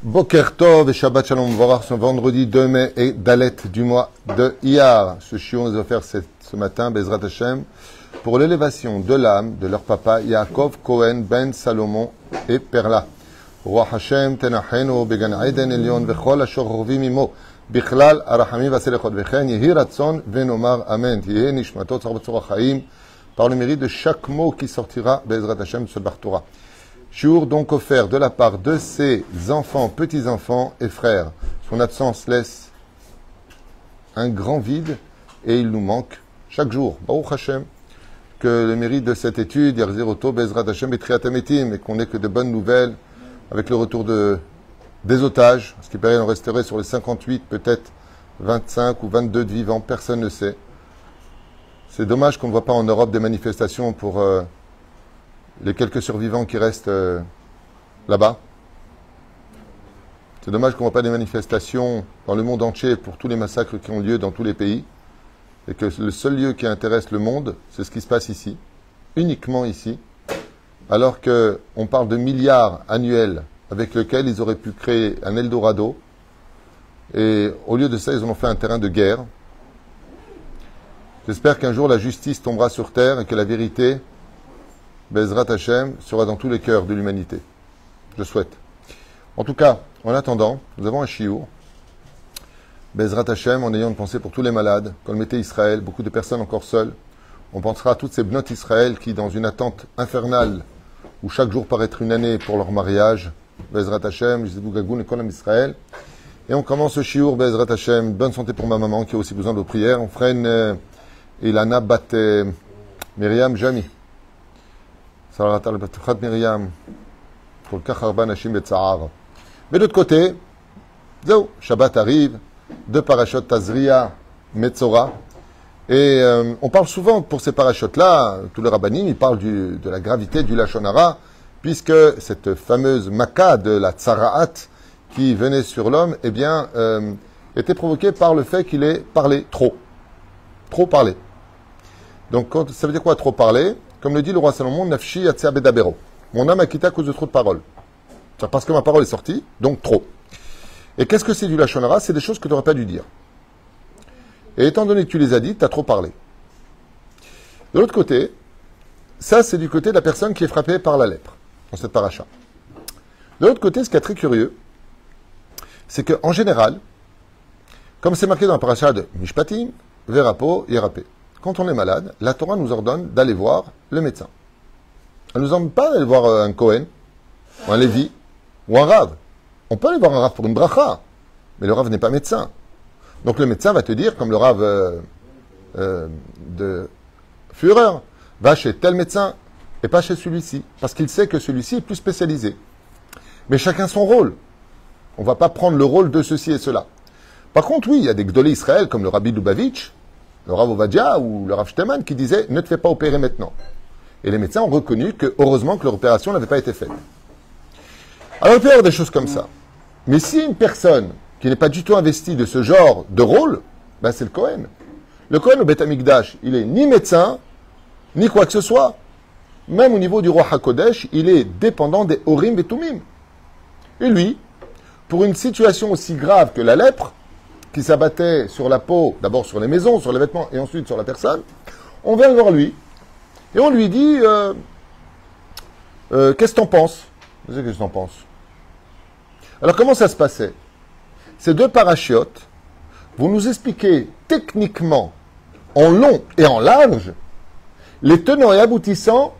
Boker Tov et Shabbat Shalom. On va voir ce vendredi 2 mai et Dalet du mois de Iyar. Ce chiot nous a offert ce matin, Bezrat Hashem, pour l'élévation de l'âme de leur papa Yaakov Cohen Ben Salomon et Perla. Roi Hashem Tenachenu Began Eden Elion Vechol Ashor Rovim Imo Bichlal Arachamim Vaselechot Vechen Yehi Ratzon Venomar Amen Yehi Nishmatot Tzarbat Tzorah Chaim, par le mérite de chaque mot qui sortira Bezrat Hashem sur Bar Torah. Chiour donc offert de la part de ses enfants, petits-enfants et frères. Son absence laisse un grand vide et il nous manque chaque jour. Baruch Hashem, que le mérite de cette étude, Yarzir Oto, Bezrat Hashem et Triatametim, et qu'on n'ait que de bonnes nouvelles avec le retour des otages, ce qui paraît en resterait sur les 58, peut-être 25 ou 22 de vivants, personne ne sait. C'est dommage qu'on ne voit pas en Europe des manifestations pour les quelques survivants qui restent là-bas. C'est dommage qu'on ne voit pas des manifestations dans le monde entier pour tous les massacres qui ont lieu dans tous les pays, et que le seul lieu qui intéresse le monde, c'est ce qui se passe ici, uniquement ici, alors qu'on parle de milliards annuels avec lesquels ils auraient pu créer un Eldorado, et au lieu de ça, ils en ont fait un terrain de guerre. J'espère qu'un jour la justice tombera sur terre et que la vérité, Bezrat Hashem, sera dans tous les cœurs de l'humanité. Je souhaite. En tout cas, en attendant, nous avons un chiour. Bezrat Hashem, en ayant une pensée pour tous les malades, comme était Israël, beaucoup de personnes encore seules. On pensera à toutes ces bnotes Israël qui, dans une attente infernale, où chaque jour paraît être une année pour leur mariage, Bezrat Hashem, Jizibou Gagoun et Kolam Israël. Et on commence ce chiour, Bezrat Hashem, bonne santé pour ma maman qui a aussi besoin de vos prières. On fera une Ilana Bat Myriam Jami. Mais de l'autre côté, Shabbat arrive, deux parachutes Tazria, Metzora, et on parle souvent pour ces parachutes-là, tous les rabbinim, ils parlent de la gravité du Lachon Hara, puisque cette fameuse Maka de la Tsaraat qui venait sur l'homme, eh bien, était provoquée par le fait qu'il ait parlé trop. Trop parlé. Donc, ça veut dire quoi, trop parler? Comme le dit le roi Salomon, Nafshi Yatzia Bedabero. Mon âme a quitté à cause de trop de paroles. Parce que ma parole est sortie, donc trop. Et qu'est-ce que c'est du Lachon Hara? C'est des choses que tu n'aurais pas dû dire. Et étant donné que tu les as dites, tu as trop parlé. De l'autre côté, ça c'est du côté de la personne qui est frappée par la lèpre, dans cette paracha. De l'autre côté, ce qui est très curieux, c'est qu'en général, comme c'est marqué dans la paracha de Mishpatim, Verapo, Yerapé, quand on est malade, la Torah nous ordonne d'aller voir le médecin. Elle ne nous ordonne pas d'aller voir un Cohen, ou un Lévi, ou un Rav. On peut aller voir un Rav pour une bracha, mais le Rav n'est pas médecin. Donc le médecin va te dire, comme le Rav de Führer, va chez tel médecin et pas chez celui-ci, parce qu'il sait que celui-ci est plus spécialisé. Mais chacun son rôle. On ne va pas prendre le rôle de ceci et cela. Par contre, oui, il y a des Gdolé Israël, comme le Rabbi Lubavitch, le Rav Ovadia ou le Rav Shteman qui disaient « Ne te fais pas opérer maintenant ». Et les médecins ont reconnu que, heureusement, que leur opération n'avait pas été faite. Alors, il peut y avoir des choses comme ça. Mais si une personne qui n'est pas du tout investie de ce genre de rôle, ben c'est le Kohen. Le Kohen au Beth Amikdash, il est ni médecin, ni quoi que ce soit. Même au niveau du roi HaKodesh, il est dépendant des Horim et Tumim. Et lui, pour une situation aussi grave que la lèpre, qui s'abattait sur la peau, d'abord sur les maisons, sur les vêtements, et ensuite sur la personne, on vient voir lui, et on lui dit qu'est-ce que t'en penses? Qu'est-ce que t'en penses? Alors comment ça se passait? Ces deux parachiotes vont nous expliquer techniquement, en long et en large, les tenants et aboutissants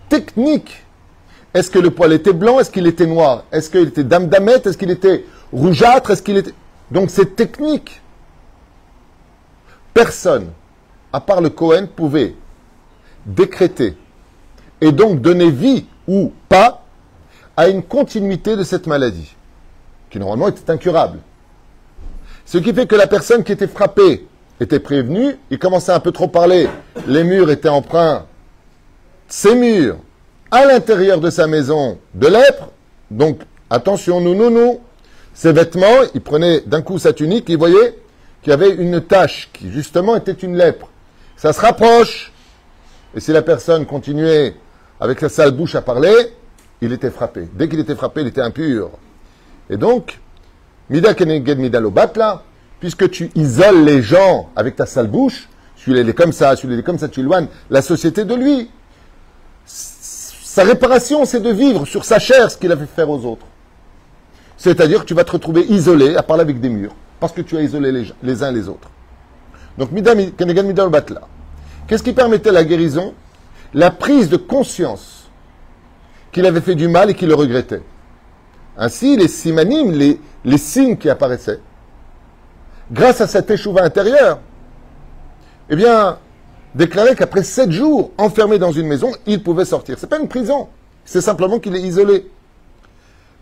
techniques. Est-ce que le poil était blanc? Est-ce qu'il était noir? Est-ce qu'il était dame-damette? Est-ce qu'il était rougeâtre? Est-ce qu'il était... Donc c'est technique. Personne, à part le Kohen, pouvait décréter et donc donner vie ou pas à une continuité de cette maladie, qui normalement était incurable. Ce qui fait que la personne qui était frappée était prévenue, il commençait un peu trop parler, les murs étaient empreints, ces murs, à l'intérieur de sa maison, de lèpre, donc attention, nous. Ses vêtements, il prenait d'un coup sa tunique, il voyait qu'il y avait une tache qui justement était une lèpre. Ça se rapproche. Et si la personne continuait avec sa sale bouche à parler, il était frappé. Dès qu'il était frappé, il était impur. Et donc, mida keneged mida lo batla, puisque tu isoles les gens avec ta sale bouche, celui-là il est comme ça, celui-là il est comme ça, tu éloignes la société de lui. Sa réparation, c'est de vivre sur sa chair ce qu'il a fait faire aux autres. C'est-à-dire que tu vas te retrouver isolé, à parler avec des murs, parce que tu as isolé les uns les autres. Donc, mida keneged mida lo batla. Qu'est-ce qui permettait la guérison? La prise de conscience qu'il avait fait du mal et qu'il le regrettait. Ainsi, les simanim, les signes qui apparaissaient, grâce à cet échouva intérieur, eh bien, déclarait qu'après 7 jours, enfermé dans une maison, il pouvait sortir. C'est pas une prison, c'est simplement qu'il est isolé.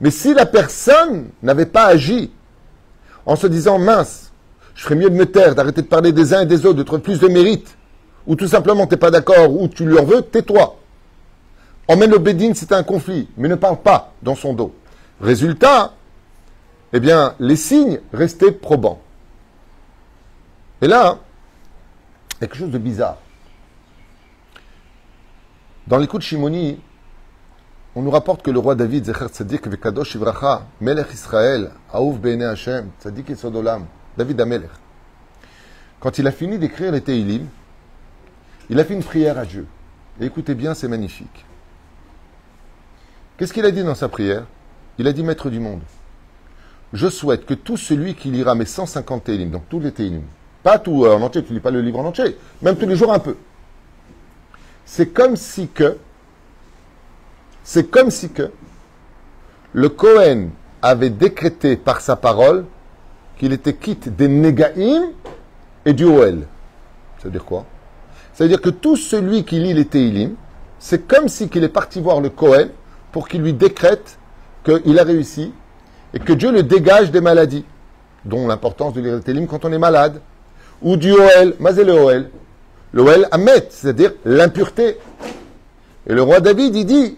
Mais si la personne n'avait pas agi en se disant, mince, je ferais mieux de me taire, d'arrêter de parler des uns et des autres, de trouver plus de mérite, ou tout simplement tu n'es pas d'accord, ou tu lui en veux, tais-toi. Emmène le bédine, c'est un conflit, mais ne parle pas dans son dos. Résultat, eh bien, les signes restaient probants. Et là, il y a quelque chose de bizarre. Dans l'écoute Shimoni, on nous rapporte que le roi David, Zecher Tzadik Vekadosh Ivracha, Melech Israël, Aouf Be'ene Hashem, Tzadik Yesod Olam, David Amelech, quand il a fini d'écrire les Teilim, il a fait une prière à Dieu. Et écoutez bien, c'est magnifique. Qu'est-ce qu'il a dit dans sa prière? Il a dit, Maître du monde, je souhaite que tout celui qui lira mes 150 Teilim, donc tous les Teilim, pas tout en entier, tu ne lis pas le livre en entier, même tous les jours un peu. C'est comme si que le Kohen avait décrété par sa parole qu'il était quitte des Négaïm et du Oel. Ça veut dire quoi? Ça veut dire que tout celui qui lit les Teilim, c'est comme si qu'il est parti voir le Kohen pour qu'il lui décrète qu'il a réussi et que Dieu le dégage des maladies, dont l'importance de lire les Teilim quand on est malade, ou du Oel. Mazé le Oel. Le Oel Amet, c'est-à-dire l'impureté. Et le roi David, il dit,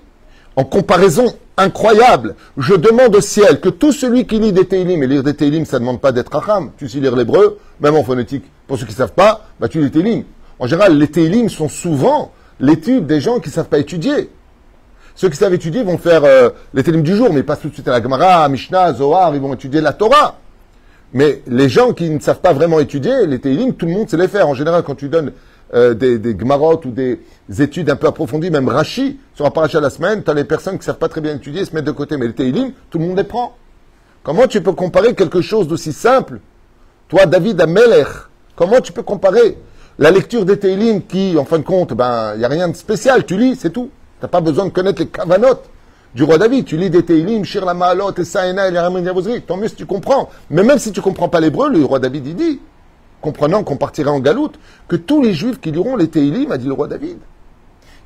en comparaison incroyable, je demande au ciel que tout celui qui lit des Teilim, et lire des Teilim, ça ne demande pas d'être Racham, tu sais lire l'hébreu, même en phonétique. Pour ceux qui ne savent pas, bah, tu lis les Teilim. En général, les Teilim sont souvent l'étude des gens qui ne savent pas étudier. Ceux qui savent étudier vont faire les Teilim du jour, mais pas tout de suite à la Gemara, à Mishnah, Zohar, ils vont étudier la Torah. Mais les gens qui ne savent pas vraiment étudier, les Teilim, tout le monde sait les faire. En général, quand tu donnes des Gemarot ou des études un peu approfondies, même Rashi, sur un paracha de la semaine, tu as les personnes qui ne savent pas très bien étudier, se mettent de côté. Mais les Teilim, tout le monde les prend. Comment tu peux comparer quelque chose d'aussi simple? Toi, David Amelech, comment tu peux comparer la lecture des Teilim qui, en fin de compte, ben, il n'y a rien de spécial, tu lis, c'est tout. Tu n'as pas besoin de connaître les kavanot du roi David. Tu lis des Teilim, Shir la Maalot, Essaena, Eliaram Yavozri, tant mieux si tu comprends. Mais même si tu ne comprends pas l'hébreu, le roi David, il dit, comprenant qu'on partirait en galoute, que tous les juifs qui liront les Teilim, a dit le roi David,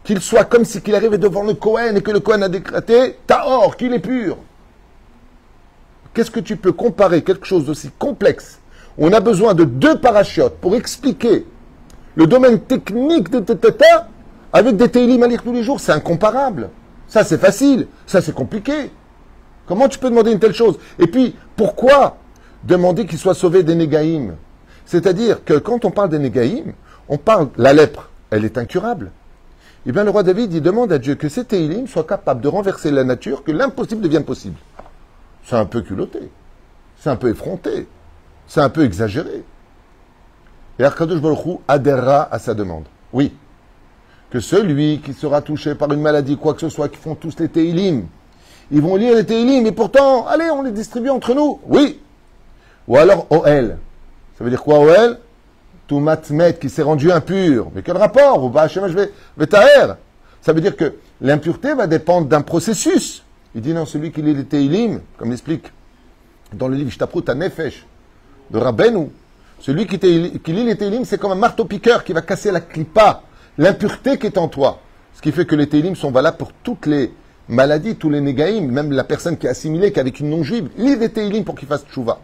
qu'il soit comme si qu'il arrivait devant le Kohen et que le Kohen a décrété, Tahor, qu'il est pur. Qu'est-ce que tu peux comparer quelque chose d'aussi complexe? On a besoin de 2 parachutes pour expliquer le domaine technique de Tata avec des Teilim à lire tous les jours. C'est incomparable. Ça, c'est facile. Ça, c'est compliqué. Comment tu peux demander une telle chose? Et puis, pourquoi demander qu'il soit sauvé des Négaïm? C'est-à-dire que quand on parle des Négaïm, on parle la lèpre. Elle est incurable. Eh bien, le roi David, il demande à Dieu que ces Teilim soient capables de renverser la nature, que l'impossible devienne possible. C'est un peu culotté. C'est un peu effronté. C'est un peu exagéré. Et Akadosh Baruch Hu adhérera à sa demande. Oui. Que celui qui sera touché par une maladie, quoi que ce soit, qui font tous les Teilim, ils vont lire les Teilim, et pourtant, allez, on les distribue entre nous. Oui. Ou alors Oel. Ça veut dire quoi Oel? Tout matmet qui s'est rendu impur. Mais quel rapport? Ou Vetaher. Ça veut dire que l'impureté va dépendre d'un processus. Il dit non, celui qui lit les Teilim, comme l'explique dans le livre Shtaprut Nefesh de Rabbeinu, celui qui lit les Teilim, c'est comme un marteau-piqueur qui va casser la clipa, l'impureté qui est en toi. Ce qui fait que les Teilim sont valables pour toutes les maladies, tous les négaïm, même la personne qui est assimilée, qui est avec une non-juive, lit des Teilim pour qu'il fasse tchouva.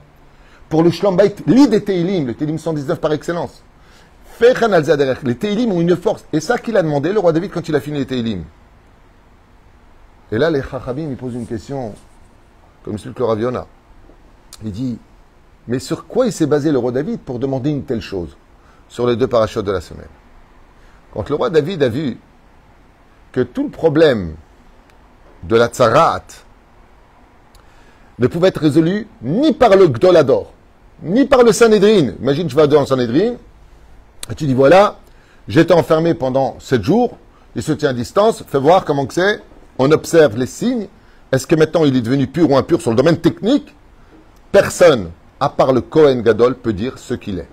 Pour le Shlom Bayit, lit des Teilim, le Teilim 119 par excellence. Fechan al Zaderech, les Teilim ont une force. Et ça qu'il a demandé, le roi David, quand il a fini les Teilim. Et là, les Chachamim, ils posent une question, comme celui que Rav Yonah. Il dit, mais sur quoi il s'est basé le roi David pour demander une telle chose? Sur les 2 parachutes de la semaine. Quand le roi David a vu que tout le problème de la tsarat ne pouvait être résolu ni par le Gdolador, ni par le Sanhédrin. Imagine, tu vas dans le Sanhédrin, et tu dis, voilà, j'étais enfermé pendant 7 jours, il se tient à distance, fais voir comment que c'est, on observe les signes, est-ce que maintenant il est devenu pur ou impur sur le domaine technique? Personne, à part le Kohen Gadol, peut dire ce qu'il est.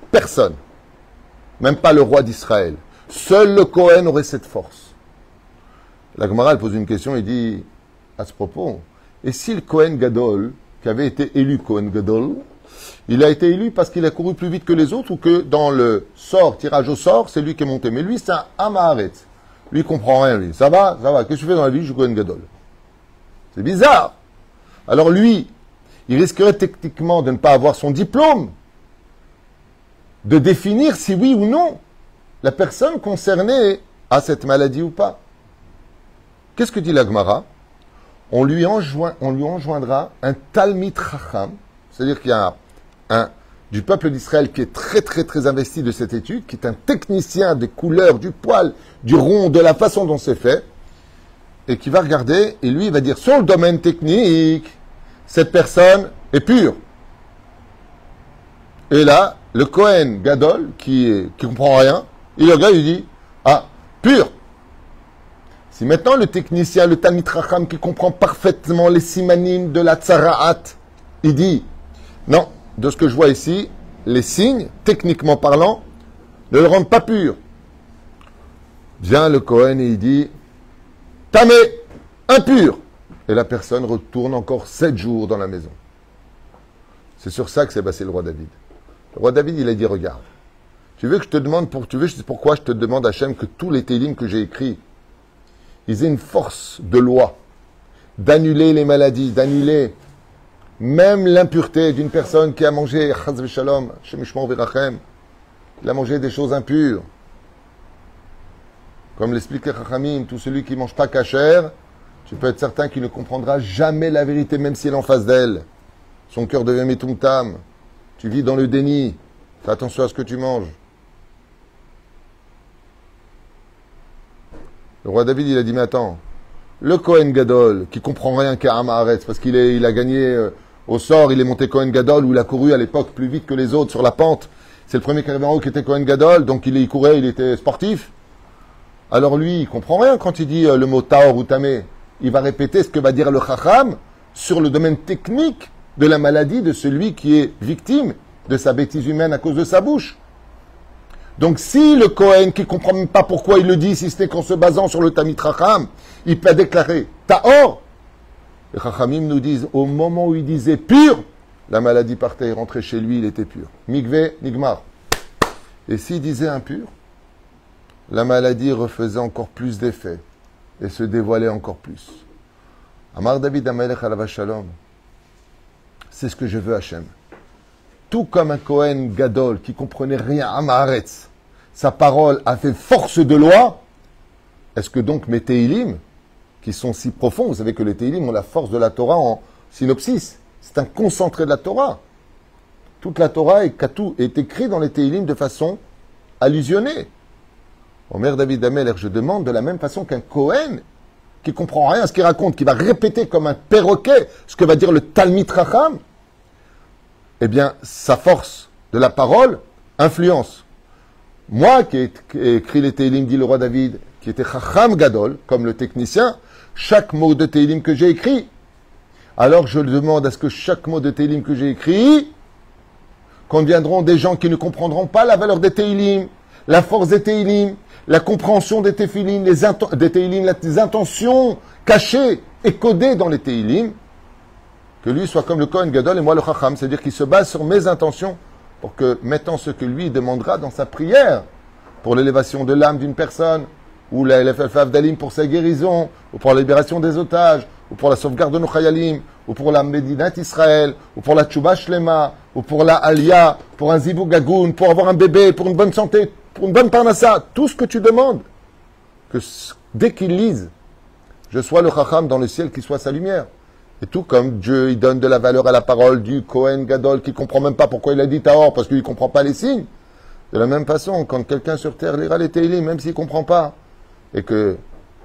Personne. Même pas le roi d'Israël. Seul le Kohen aurait cette force. La Gemara, elle pose une question, il dit, à ce propos, et si le Kohen Gadol, qui avait été élu Kohen Gadol, il a été élu parce qu'il a couru plus vite que les autres ou que dans le tirage au sort, c'est lui qui est monté. Mais lui, c'est un Amaharet. Lui, il comprend rien, lui. Ça va. Qu'est-ce que tu fais dans la vie? Je suis Kohen Gadol. C'est bizarre. Alors lui, il risquerait techniquement de ne pas avoir son diplôme, de définir si oui ou non la personne concernée a cette maladie ou pas. Qu'est-ce que dit la Gemara? On lui enjoindra un Talmid Chacham, c'est-à-dire qu'il y a du peuple d'Israël qui est très très très investi de cette étude, qui est un technicien des couleurs, du poil, du rond, de la façon dont c'est fait, et qui va regarder, et lui il va dire, sur le domaine technique, cette personne est pure. Et là, le Kohen Gadol, qui comprend rien, il regarde, il dit, ah, pur. Si maintenant le technicien, le Talmid Chacham, qui comprend parfaitement les simanim de la Tsara'at, il dit, non, de ce que je vois ici, les signes, techniquement parlant, ne le rendent pas pur. Vient le Kohen et il dit, tamé, impur. Et la personne retourne encore 7 jours dans la maison. C'est sur ça que s'est passé le roi David. Le roi David, il a dit, regarde, tu veux que je te demande, pourquoi je te demande, Hachem, que tous les télim que j'ai écrits, ils aient une force de loi, d'annuler les maladies, d'annuler même l'impureté d'une personne qui a mangé, chaz v'shalom, shemishmor v'rachem, il a mangé des choses impures. Comme l'explique les Chachamim, tout celui qui ne mange pas kasher, tu peux être certain qu'il ne comprendra jamais la vérité, même s'il est en face d'elle. Son cœur devient metumtam. Tu vis dans le déni. Fais attention à ce que tu manges. Le roi David, il a dit, mais attends, le Kohen Gadol, qui comprend rien qu'à Amaharetz, parce qu'il a gagné au sort, il est monté Kohen Gadol, où il a couru à l'époque plus vite que les autres sur la pente. C'est le premier qui arrive en haut qui était Kohen Gadol, donc il courait, il était sportif. Alors lui, il comprend rien quand il dit le mot Taor ou Tamé. Il va répéter ce que va dire le Chacham sur le domaine technique de la maladie de celui qui est victime de sa bêtise humaine à cause de sa bouche. Donc si le Kohen, qui ne comprend même pas pourquoi il le dit, si ce n'est qu'en se basant sur le Talmid Chacham, il peut déclarer Taor, les Chachamim nous disent, au moment où il disait pur, la maladie partait et rentrait chez lui, il était pur. Mikvé, Nigmar. Et s'il disait impur, la maladie refaisait encore plus d'effet et se dévoilait encore plus. Amar David Amelech alav shalom, c'est ce que je veux, Hachem. Tout comme un Kohen Gadol qui comprenait rien à Maharetz, sa parole a fait force de loi. Est-ce que donc mes Teilim, qui sont si profonds, vous savez que les Teilim ont la force de la Torah en synopsis, c'est un concentré de la Torah. Toute la Torah est écrite dans les Teilim de façon allusionnée. Omer David Amelech, je demande de la même façon qu'un Kohen qui comprend rien à ce qu'il raconte, qui va répéter comme un perroquet ce que va dire le Talmid Chacham, eh bien, sa force de la parole influence. Moi, qui ai écrit les Teilim, dit le roi David, qui était Chacham Gadol, comme le technicien, chaque mot de Teilim que j'ai écrit, alors je demande à ce que chaque mot de Teilim que j'ai écrit, conviendront des gens qui ne comprendront pas la valeur des Teilim, la force des Teilim, la compréhension des Teilim, les intentions cachées et codées dans les Teilim, que lui soit comme le Kohen Gadol et moi le Chacham, c'est-à-dire qu'il se base sur mes intentions pour que, mettant ce que lui demandera dans sa prière, pour l'élévation de l'âme d'une personne, ou la LFF d'Alim pour sa guérison, ou pour la libération des otages, ou pour la sauvegarde de nos Chayalim, ou pour la Médinat Israël, ou pour la Tchouba Shlema, ou pour la Aliyah, pour un Zibou Gagoun, pour avoir un bébé, pour une bonne santé, pour une bonne parnassa, tout ce que tu demandes, que dès qu'il lise, je sois le Chacham dans le ciel qui soit sa lumière. Et tout comme Dieu, il donne de la valeur à la parole du Kohen Gadol qui ne comprend même pas pourquoi il a dit Taor, parce qu'il ne comprend pas les signes. De la même façon, quand quelqu'un sur terre lira les Teilim, même s'il ne comprend pas, et que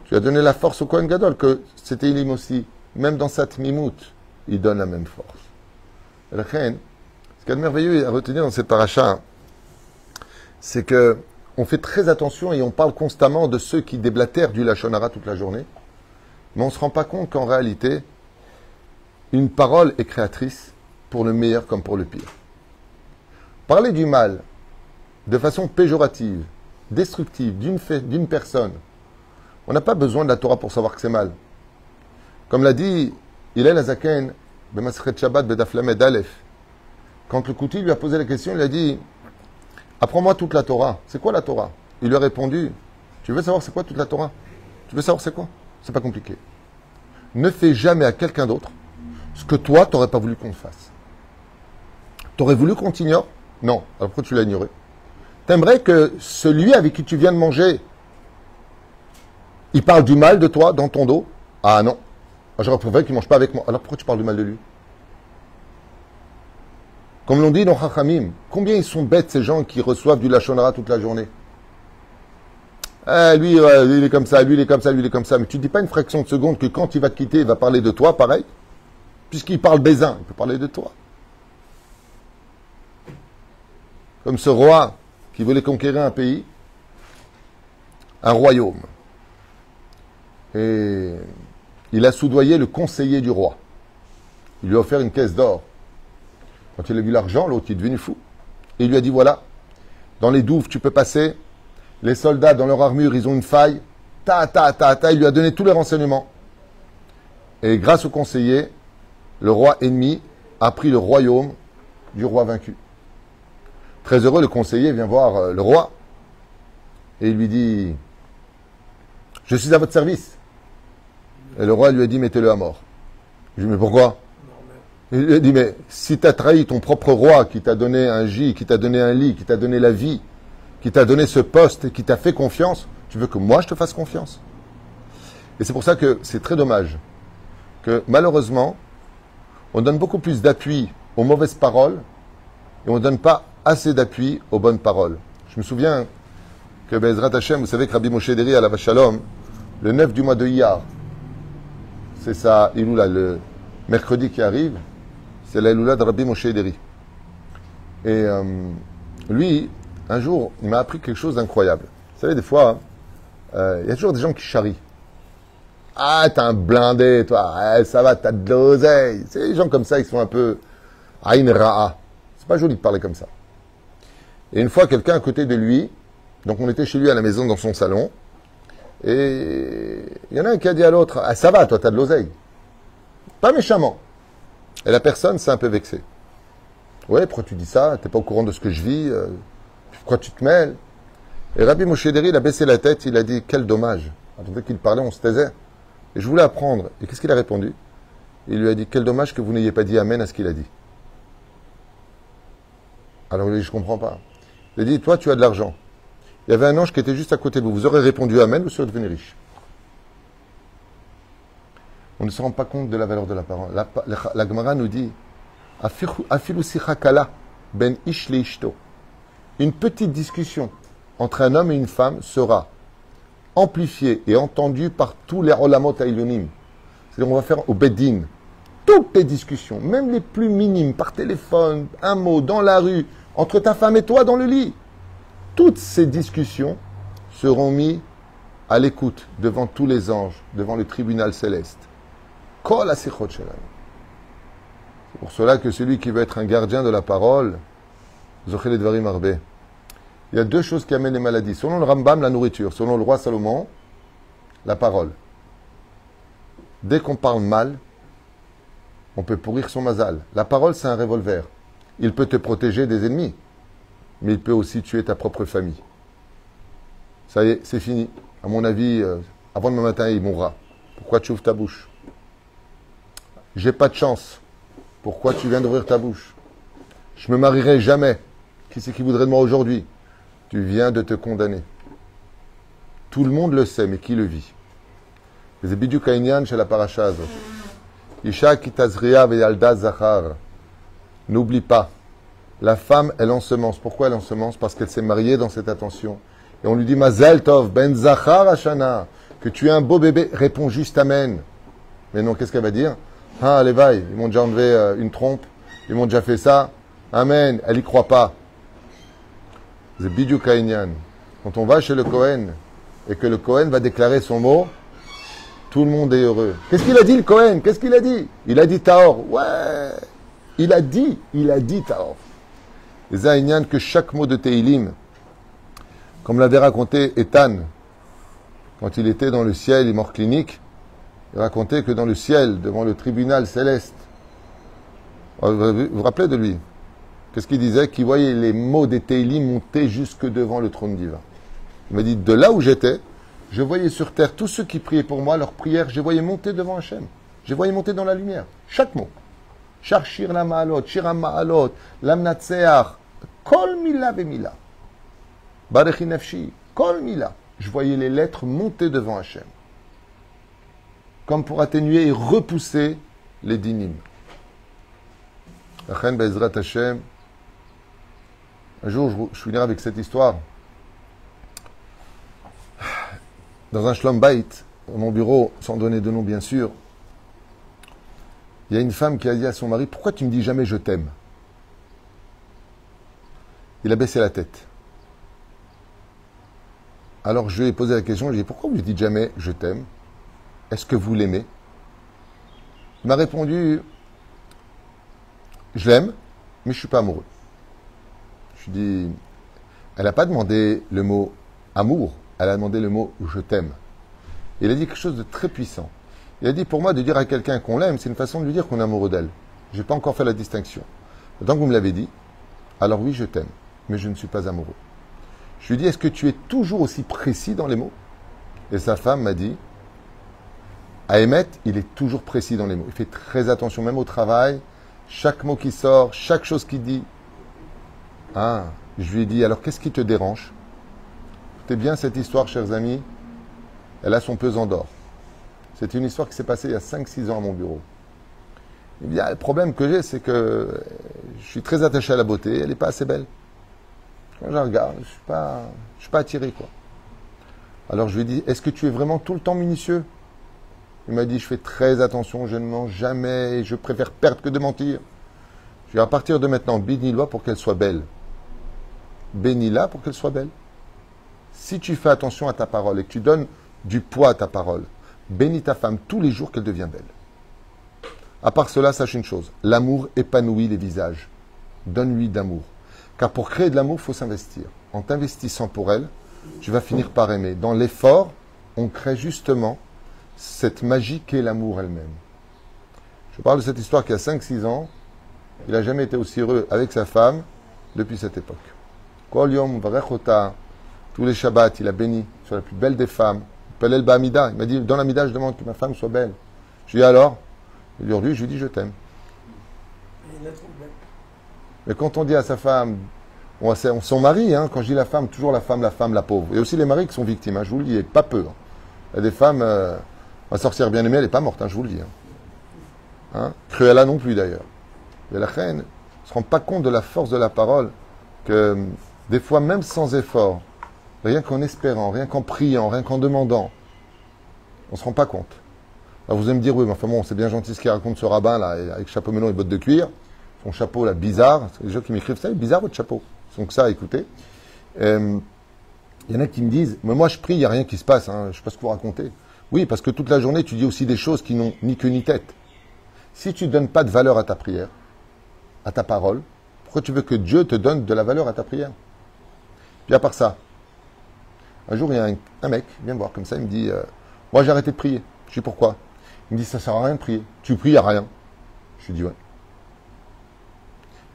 tu as donné la force au Kohen Gadol, que ces Teilim aussi, même dans sa Tmimout, il donne la même force. Et la reine, ce qu'il y a de merveilleux à retenir dans cette paracha, c'est que on fait très attention et on parle constamment de ceux qui déblatèrent du Lachon Hara toute la journée, mais on ne se rend pas compte qu'en réalité, une parole est créatrice pour le meilleur comme pour le pire. Parler du mal de façon péjorative, destructive, d'une personne, on n'a pas besoin de la Torah pour savoir que c'est mal. Comme l'a dit Hillel Azaken, B'Masechet Shabbat B'Daf Lamed Aleph, quand le Kouti lui a posé la question, il a dit « Apprends-moi toute la Torah. C'est quoi la Torah ?» Il lui a répondu « Tu veux savoir c'est quoi toute la Torah? Tu veux savoir c'est quoi? C'est pas compliqué. Ne fais jamais à quelqu'un d'autre ce que toi, tu n'aurais pas voulu qu'on te fasse. Tu aurais voulu qu'on t'ignore? Non. Alors pourquoi tu l'as ignoré? T'aimerais que celui avec qui tu viens de manger, il parle du mal de toi dans ton dos? Ah non. J'aurais préféré qu'il ne mange pas avec moi. Alors pourquoi tu parles du mal de lui? Comme l'ont dit dans Chachamim, combien ils sont bêtes ces gens qui reçoivent du Lachon Hara toute la journée? Lui, il est comme ça, lui, il est comme ça, lui, il est comme ça. Mais tu ne dis pas une fraction de seconde que quand il va te quitter, il va parler de toi, pareil? Puisqu'il parle Bézin, il peut parler de toi. Comme ce roi qui voulait conquérir un pays, un royaume. Et il a soudoyé le conseiller du roi. Il lui a offert une caisse d'or. Quand il a vu l'argent, l'autre est devenu fou. Et il lui a dit, voilà, dans les douves, tu peux passer. Les soldats, dans leur armure, ils ont une faille. Il lui a donné tous les renseignements. Et grâce au conseiller, le roi ennemi a pris le royaume du roi vaincu. Très heureux, le conseiller vient voir le roi. Et il lui dit, je suis à votre service. Et le roi lui a dit, mettez-le à mort. Je lui ai dit, mais pourquoi? Il lui a dit, mais si tu as trahi ton propre roi qui t'a donné un gîte, qui t'a donné un lit, qui t'a donné la vie, qui t'a donné ce poste et qui t'a fait confiance, tu veux que moi je te fasse confiance? Et c'est pour ça que c'est très dommage que malheureusement, on donne beaucoup plus d'appui aux mauvaises paroles et on ne donne pas assez d'appui aux bonnes paroles. Je me souviens que Bezrat Hashem, vous savez que Rabbi Moshe Deri à la Shalom, le 9 du mois de Iyar, c'est ça, Iloula, le mercredi qui arrive, c'est la Iloula de Rabbi Moshe Deri. Et lui, un jour, il m'a appris quelque chose d'incroyable. Vous savez, des fois, il y a toujours des gens qui charrient. Ah, t'es un blindé, toi. Ça va, t'as de l'oseille. C'est des gens comme ça, ils sont un peu Aïn Ra'a. C'est pas joli de parler comme ça. Et une fois, quelqu'un à côté de lui, donc on était chez lui à la maison dans son salon, et il y en a un qui a dit à l'autre, ah, ça va, toi, t'as de l'oseille. Pas méchamment. Et la personne s'est un peu vexée. Ouais, pourquoi tu dis ça? T'es pas au courant de ce que je vis? Pourquoi tu te mêles? Et Rabbi Moshe Deri, il a baissé la tête, il a dit, quel dommage. Attendez qu'il parlait, on se taisait. Et je voulais apprendre. Et qu'est-ce qu'il a répondu? Il lui a dit, quel dommage que vous n'ayez pas dit Amen à ce qu'il a dit. Alors il a dit, je comprends pas. Il a dit, toi, tu as de l'argent. Il y avait un ange qui était juste à côté de vous. Vous aurez répondu Amen, vous serez devenu riche. On ne se rend pas compte de la valeur de la parole. La Gemara nous dit, Afilu sichakala ben ish le ishto. Une petite discussion entre un homme et une femme sera amplifiée et entendue par tous les olamot haïlonim. C'est-à-dire, on va faire au beddin toutes les discussions, même les plus minimes, par téléphone, un mot, dans la rue, entre ta femme et toi dans le lit. Toutes ces discussions seront mises à l'écoute devant tous les anges, devant le tribunal céleste. Kol asichot shelanu. C'est pour cela que celui qui veut être un gardien de la parole, Zochel Dvarim Arbe. Il y a deux choses qui amènent les maladies. Selon le Rambam, la nourriture. Selon le roi Salomon, la parole. Dès qu'on parle mal, on peut pourrir son mazal. La parole, c'est un revolver. Il peut te protéger des ennemis, mais il peut aussi tuer ta propre famille. Ça y est, c'est fini. À mon avis, avant demain matin, il mourra. Pourquoi tu ouvres ta bouche? J'ai pas de chance. Pourquoi tu viens d'ouvrir ta bouche? Je me marierai jamais. Qui c'est qui voudrait de moi aujourd'hui? Tu viens de te condamner. Tout le monde le sait, mais qui le vit? C'est Bidu Kainyan chez la paracha azot. Isha kitazria veyalda zachar. N'oublie pas, la femme, elle ensemence. Pourquoi elle ensemence? Parce qu'elle s'est mariée dans cette attention. Et on lui dit, Mazel Tov, ben zachar ashana, que tu es un beau bébé. Réponds juste Amen. Mais non, qu'est-ce qu'elle va dire? Ah, les vailles, ils m'ont déjà enlevé une trompe, ils m'ont déjà fait ça. Amen, elle y croit pas. C'est Bidou Kainyan. Quand on va chez le Kohen et que le Kohen va déclarer son mot, tout le monde est heureux. Qu'est-ce qu'il a dit le Kohen? Qu'est-ce qu'il a dit? Il a dit Taor. Ouais. Il a dit Taor. Et Zainyan que chaque mot de Teilim, comme l'avait raconté Ethan, quand il était dans le ciel, il est mort clinique, il racontait que dans le ciel, devant le tribunal céleste, vous vous rappelez de lui? Qu'est-ce qu'il disait? Qu'il voyait les mots des Teilim monter jusque devant le trône divin. Il m'a dit, de là où j'étais, je voyais sur terre tous ceux qui priaient pour moi, leurs prières, je voyais monter devant Hachem. Je voyais monter dans la lumière. Chaque mot. Char shir la ma'alot, shir ma'alot, lamnatseach, kol mila bemila. Barechi nafshi, kol mila. Je voyais les lettres monter devant Hachem. Comme pour atténuer et repousser les dinim. Achen be'ezrat Hachem. Un jour, je finirai avec cette histoire. Dans un shlom bayit, dans mon bureau, sans donner de nom bien sûr, il y a une femme qui a dit à son mari, pourquoi tu me dis jamais je t'aime? Il a baissé la tête. Alors je lui ai posé la question, je lui ai dit, pourquoi vous ne dites jamais je t'aime? Est-ce que vous l'aimez? Il m'a répondu, je l'aime, mais je ne suis pas amoureux. Je lui ai dit, elle n'a pas demandé le mot amour, elle a demandé le mot je t'aime. Il a dit quelque chose de très puissant. Il a dit, pour moi, de dire à quelqu'un qu'on l'aime, c'est une façon de lui dire qu'on est amoureux d'elle. Je n'ai pas encore fait la distinction. Tant que vous me l'avez dit, alors oui, je t'aime, mais je ne suis pas amoureux. Je lui ai dit, est-ce que tu es toujours aussi précis dans les mots? Et sa femme m'a dit, à émettre, il est toujours précis dans les mots. Il fait très attention, même au travail, chaque mot qui sort, chaque chose qu'il dit. Ah, je lui ai dit, alors qu'est-ce qui te dérange? Écoutez bien cette histoire, chers amis, elle a son pesant d'or. C'est une histoire qui s'est passée il y a 5-6 ans à mon bureau. Il me dit, le problème que j'ai, c'est que je suis très attaché à la beauté, elle n'est pas assez belle. Quand je la regarde, je ne suis pas attiré, quoi. Alors je lui ai dit, est-ce que tu es vraiment tout le temps minutieux? Il m'a dit, je fais très attention, je ne mens jamais, je préfère perdre que de mentir. Je lui ai dit, à partir de maintenant, bénis-la pour qu'elle soit belle. Bénis-la pour qu'elle soit belle. Si tu fais attention à ta parole et que tu donnes du poids à ta parole, bénis ta femme tous les jours qu'elle devient belle. À part cela, sache une chose, l'amour épanouit les visages. Donne-lui d'amour. Car pour créer de l'amour, il faut s'investir. En t'investissant pour elle, tu vas finir par aimer. Dans l'effort, on crée justement cette magie qu'est l'amour elle-même. Je parle de cette histoire qui a 5-6 ans. Il n'a jamais été aussi heureux avec sa femme depuis cette époque. Kol yom varechota, tous les Shabbats, il a béni sur la plus belle des femmes. Pelel Ba'amida. Il m'a dit, dans l'Amida, je demande que ma femme soit belle. Je lui ai dit alors, aujourd'hui, je lui dis, je t'aime. Mais quand on dit à sa femme, son mari, hein, quand je dis la femme, toujours la femme, la pauvre. Et aussi les maris qui sont victimes, hein, je vous le dis, et pas peu. Hein. Il y a des femmes, ma sorcière bien-aimée, elle n'est pas morte, hein, je vous le dis. Hein. Cruella non plus d'ailleurs. Mais la reine ne se rend pas compte de la force de la parole, que des fois, même sans effort, rien qu'en espérant, rien qu'en priant, rien qu'en demandant, on ne se rend pas compte. Alors vous allez me dire, oui, mais enfin bon, c'est bien gentil ce qu'il raconte ce rabbin là, avec chapeau melon et bottes de cuir, son chapeau là bizarre, c'est les gens qui m'écrivent ça, bizarre votre chapeau. Donc ça, écoutez. Il y en a qui me disent, mais moi je prie, il n'y a rien qui se passe, hein, je ne sais pas ce que vous racontez. Oui, parce que toute la journée, tu dis aussi des choses qui n'ont ni queue ni tête. Si tu ne donnes pas de valeur à ta prière, à ta parole, pourquoi tu veux que Dieu te donne de la valeur à ta prière? Puis à part ça, un jour, il y a un mec, il vient me voir comme ça, il me dit, moi j'ai arrêté de prier. Je dis pourquoi? Il me dit, ça sert à rien de prier. Tu pries, il n'y a rien. Je lui dis, ouais.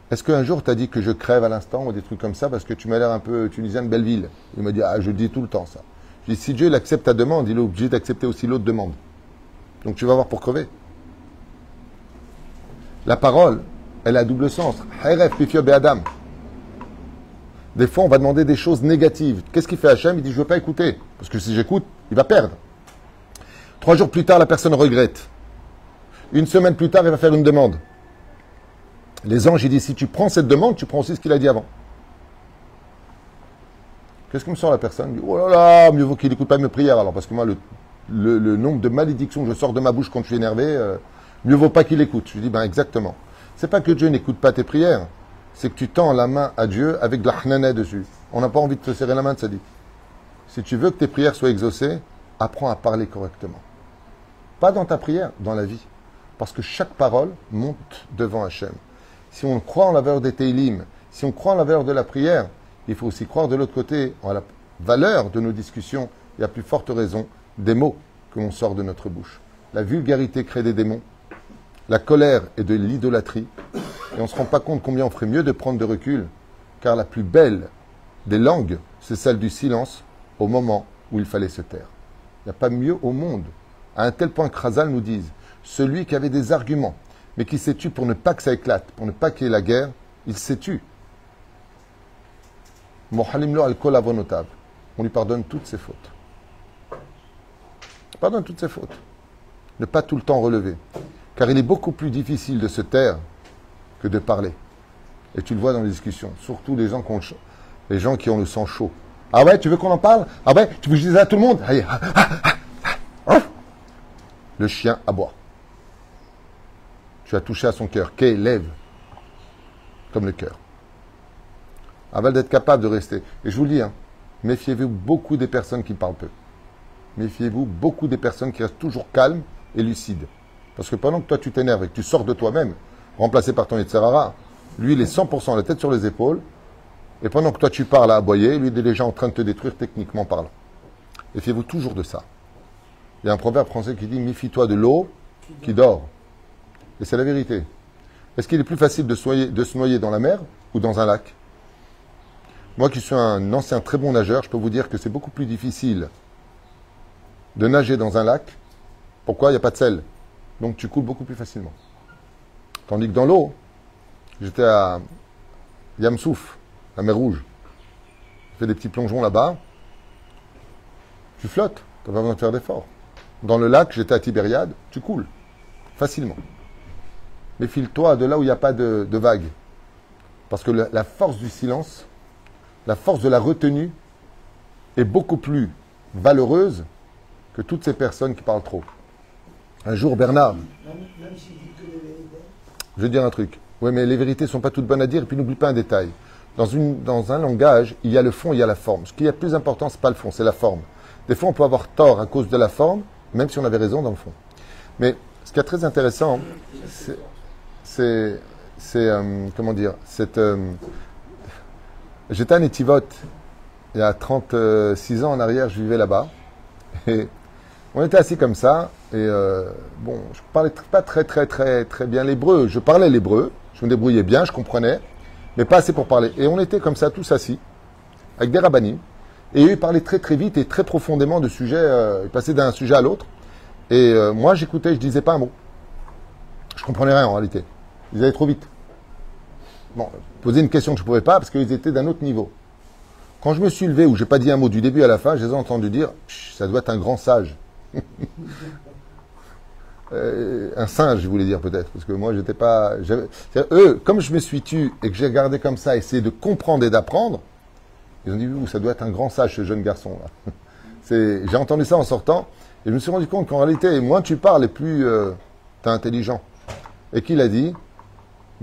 Est-ce qu'un jour, tu as dit que je crève à l'instant ou des trucs comme ça parce que tu m'as l'air un peu tunisien de Belleville? Il m'a dit, ah, je dis tout le temps ça. Je dis, si Dieu il accepte ta demande, il est obligé d'accepter aussi l'autre demande. Donc tu vas voir pour crever. La parole, elle a double sens. Hayref, pifio be'adam. Des fois, on va demander des choses négatives. Qu'est-ce qu'il fait Hachem? Il dit, je ne veux pas écouter. Parce que si j'écoute, il va perdre. 3 jours plus tard, la personne regrette. 1 semaine plus tard, il va faire une demande. Les anges, il dit, si tu prends cette demande, tu prends aussi ce qu'il a dit avant. Qu'est-ce que me sort la personne? Il dit, oh là là, mieux vaut qu'il n'écoute pas mes prières. Alors, parce que moi, le nombre de malédictions que je sors de ma bouche quand je suis énervé, mieux vaut pas qu'il écoute. Je lui dis, ben exactement. C'est pas que Dieu n'écoute pas tes prières, c'est que tu tends la main à Dieu avec de la hnana dessus. On n'a pas envie de te serrer la main de Sadiq. Si tu veux que tes prières soient exaucées, apprends à parler correctement. Pas dans ta prière, dans la vie. Parce que chaque parole monte devant Hachem. Si on croit en la valeur des Teilim, si on croit en la valeur de la prière, il faut aussi croire de l'autre côté en la valeur de nos discussions et à plus forte raison des mots que l'on sort de notre bouche. La vulgarité crée des démons, la colère est de l'idolâtrie, et on ne se rend pas compte combien on ferait mieux de prendre de recul, car la plus belle des langues, c'est celle du silence au moment où il fallait se taire. Il n'y a pas mieux au monde, à un tel point que Khazal nous dise, celui qui avait des arguments, mais qui s'est tu pour ne pas que ça éclate, pour ne pas qu'il y ait la guerre, il s'est tu. Mohalimlo al-kol avonotav. On lui pardonne toutes ses fautes. On pardonne toutes ses fautes. Ne pas tout le temps relever. Car il est beaucoup plus difficile de se taire que de parler. Et tu le vois dans les discussions. Surtout les gens qui ont le sang chaud. Ah ouais, tu veux qu'on en parle? Ah ouais, tu veux que je dise à tout le monde? Allez. Le chien aboie. Tu as touché à son cœur. Qu'est lève. Comme le cœur. Avant d'être capable de rester. Et je vous le dis, méfiez-vous beaucoup des personnes qui parlent peu. Méfiez-vous beaucoup des personnes qui restent toujours calmes et lucides. Parce que pendant que toi tu t'énerves et que tu sors de toi-même, remplacé par ton Yetzirara, lui il est 100% la tête sur les épaules, et pendant que toi tu parles à aboyer, lui il est déjà en train de te détruire techniquement parlant. Méfiez-vous toujours de ça. Il y a un proverbe français qui dit « Méfie-toi de l'eau qui dort ». Et c'est la vérité. Est-ce qu'il est plus facile de se noyer dans la mer ou dans un lac? Moi qui suis un ancien très bon nageur, je peux vous dire que c'est beaucoup plus difficile de nager dans un lac. Pourquoi? Il n'y a pas de sel. Donc tu coules beaucoup plus facilement. Tandis que dans l'eau, j'étais à Yamsouf, la mer Rouge. J'ai fait des petits plongeons là-bas. Tu flottes, tu n'as pas besoin de faire d'efforts. Dans le lac, j'étais à Tibériade, tu coules facilement. Mais file-toi de là où il n'y a pas de vagues. Parce que la force du silence, la force de la retenue est beaucoup plus valeureuse que toutes ces personnes qui parlent trop. Un jour, Bernard, je vais dire un truc. Oui, mais les vérités ne sont pas toutes bonnes à dire. Et puis n'oublie pas un détail. Dans un langage, il y a le fond, il y a la forme. Ce qui est le plus important, ce n'est pas le fond, c'est la forme. Des fois, on peut avoir tort à cause de la forme, même si on avait raison dans le fond. Mais ce qui est très intéressant, c'est comment dire, j'étais à Netivot, il y a 36 ans en arrière, je vivais là-bas. Et on était assis comme ça, et bon, je parlais pas très bien l'hébreu. Je parlais l'hébreu, je me débrouillais bien, je comprenais, mais pas assez pour parler. Et on était comme ça, tous assis, avec des rabbinim, et eux, ils parlaient très vite et très profondément de sujets, ils passaient d'un sujet à l'autre. Et moi, j'écoutais, je disais pas un mot. Je comprenais rien en réalité. Ils allaient trop vite. Bon, poser une question que je ne pouvais pas parce qu'ils étaient d'un autre niveau. Quand je me suis levé, où je n'ai pas dit un mot du début à la fin, je les ai entendus dire « ça doit être un grand sage ». Un singe, je voulais dire peut-être, parce que moi, j'étais pas... Eux, comme je me suis tu et que j'ai regardé comme ça, essayer de comprendre et d'apprendre, ils ont dit « ça doit être un grand sage, ce jeune garçon-là ». J'ai entendu ça en sortant, et je me suis rendu compte qu'en réalité, moins tu parles, et plus tu es intelligent. Et qui l'a dit?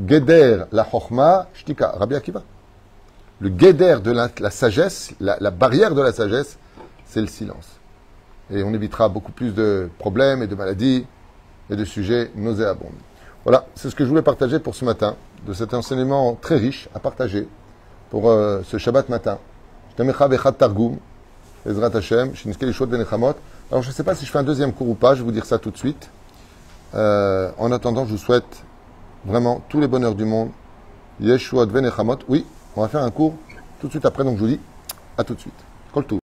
Geder la chokma shtika, Rabbi Akiva. Le geder de la sagesse, la barrière de la sagesse, c'est le silence. Et on évitera beaucoup plus de problèmes et de maladies et de sujets nauséabonds. Voilà, c'est ce que je voulais partager pour ce matin, de cet enseignement très riche à partager pour ce Shabbat matin. Alors je ne sais pas si je fais un deuxième cours ou pas, je vais vous dire ça tout de suite. En attendant, je vous souhaite vraiment tous les bonheurs du monde. Yeshua Dvenechamot. Oui, on va faire un cours tout de suite après, donc je vous dis à tout de suite. Kol Tov.